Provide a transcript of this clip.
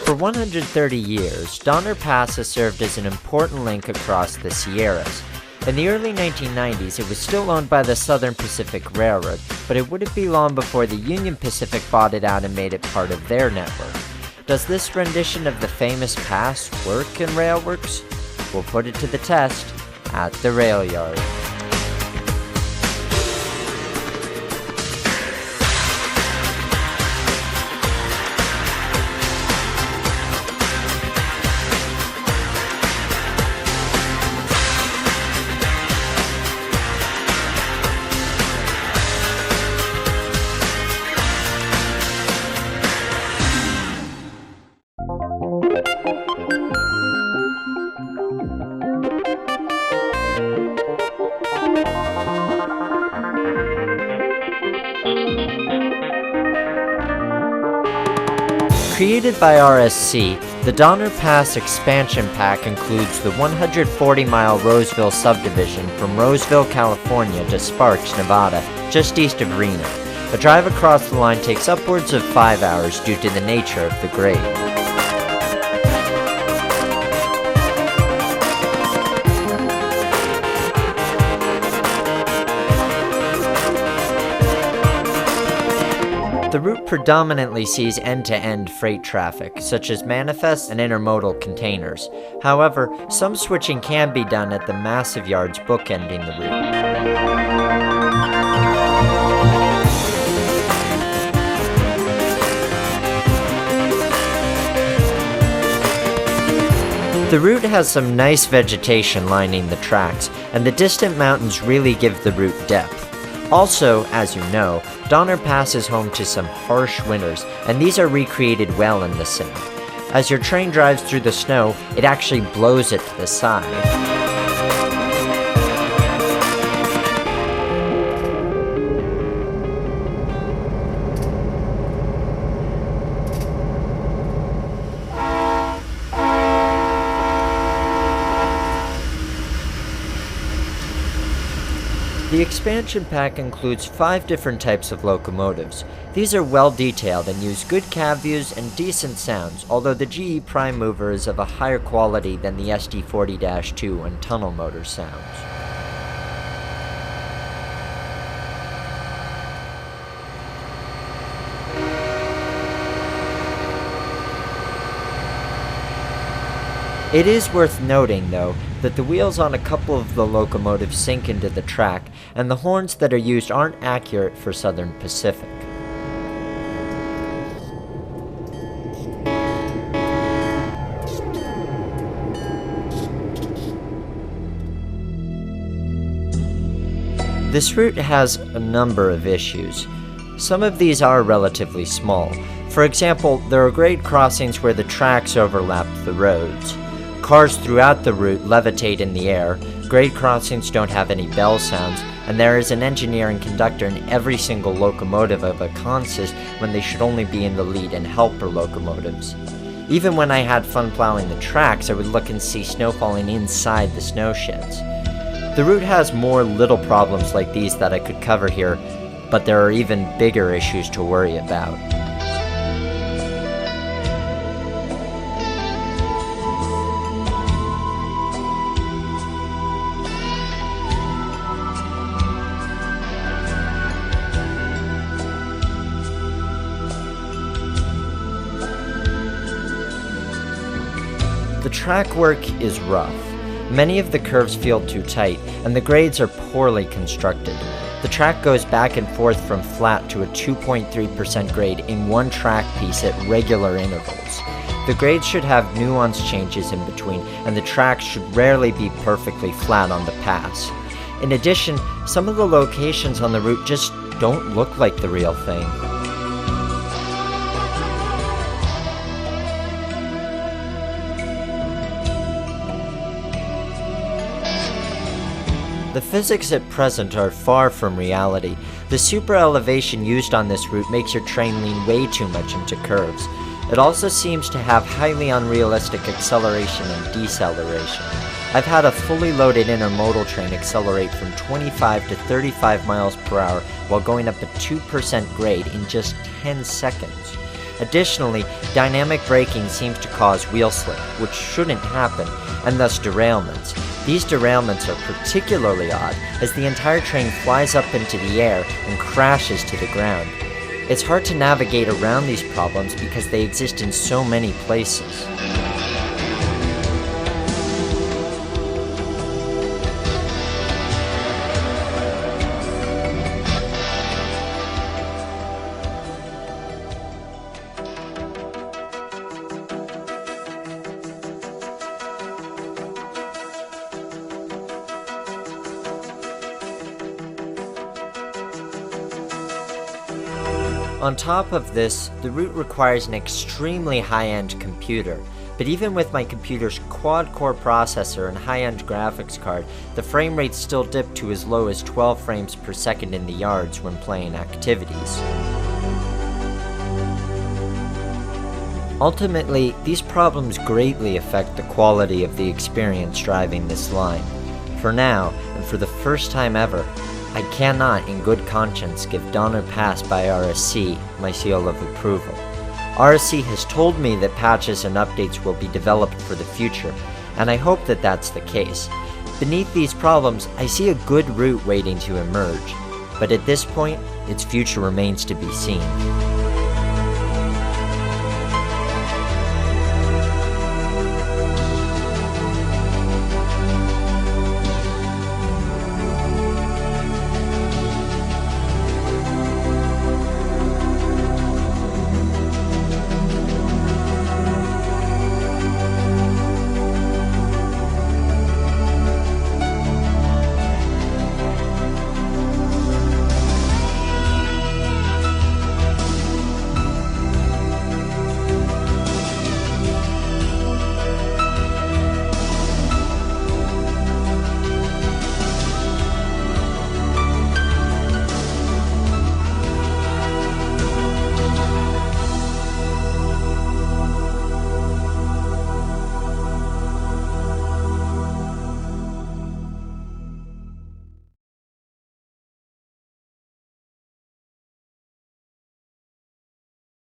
For 130 years, Donner Pass has served as an important link across the Sierras. In the early 1990s, it was still owned by the Southern Pacific Railroad, but it wouldn't be long before the Union Pacific bought it out and made it part of their network. Does this rendition of the famous pass work in Railworks? We'll put it to the test at the Railyard. Created by RSC, the Donner Pass expansion pack includes the 140-mile Roseville subdivision from Roseville, California to Sparks, Nevada, just east of Reno. A drive across the line takes upwards of 5 hours due to the nature of the grade. The route predominantly sees end-to-end freight traffic, such as manifest and intermodal containers. However, some switching can be done at the massive yards bookending the route. The route has some nice vegetation lining the tracks, and the distant mountains really give the route depth. Also, as you know, Donner Pass is home to some harsh winters, and these are recreated well in the sim. As your train drives through the snow, it actually blows it to the side. The expansion pack includes 5 different types of locomotives. These are well detailed and use good cab views and decent sounds, although the GE Prime Mover is of a higher quality than the SD40-2 and tunnel motor sounds. It is worth noting, though, that the wheels on a couple of the locomotives sink into the track, and the horns that are used aren't accurate for Southern Pacific. This route has a number of issues. Some of these are relatively small. For example, there are grade crossings where the tracks overlap the roads. Cars throughout the route levitate in the air, grade crossings don't have any bell sounds, and there is an engineer and conductor in every single locomotive of a consist when they should only be in the lead and helper locomotives. Even when I had fun plowing the tracks, I would look and see snow falling inside the snow sheds. The route has more little problems like these that I could cover here, but there are even bigger issues to worry about. The track work is rough. Many of the curves feel too tight, and the grades are poorly constructed. The track goes back and forth from flat to a 2.3% grade in one track piece at regular intervals. The grades should have nuance changes in between, and the tracks should rarely be perfectly flat on the pass. In addition, some of the locations on the route just don't look like the real thing. The physics at present are far from reality. The super elevation used on this route makes your train lean way too much into curves. It also seems to have highly unrealistic acceleration and deceleration. I've had a fully loaded intermodal train accelerate from 25 to 35 miles per hour while going up a 2% grade in just 10 seconds. Additionally, dynamic braking seems to cause wheel slip, which shouldn't happen, and thus derailments. These derailments are particularly odd, as the entire train flies up into the air and crashes to the ground. It's hard to navigate around these problems because they exist in so many places. On top of this, the route requires an extremely high-end computer, but even with my computer's quad-core processor and high-end graphics card, the frame rate still dipped to as low as 12 frames per second in the yards when playing activities. Ultimately, these problems greatly affect the quality of the experience driving this line. For now, and for the first time ever, I cannot, in good conscience, give Donner Pass by RSC my seal of approval. RSC has told me that patches and updates will be developed for the future, and I hope that that's the case. Beneath these problems, I see a good route waiting to emerge, but at this point, its future remains to be seen.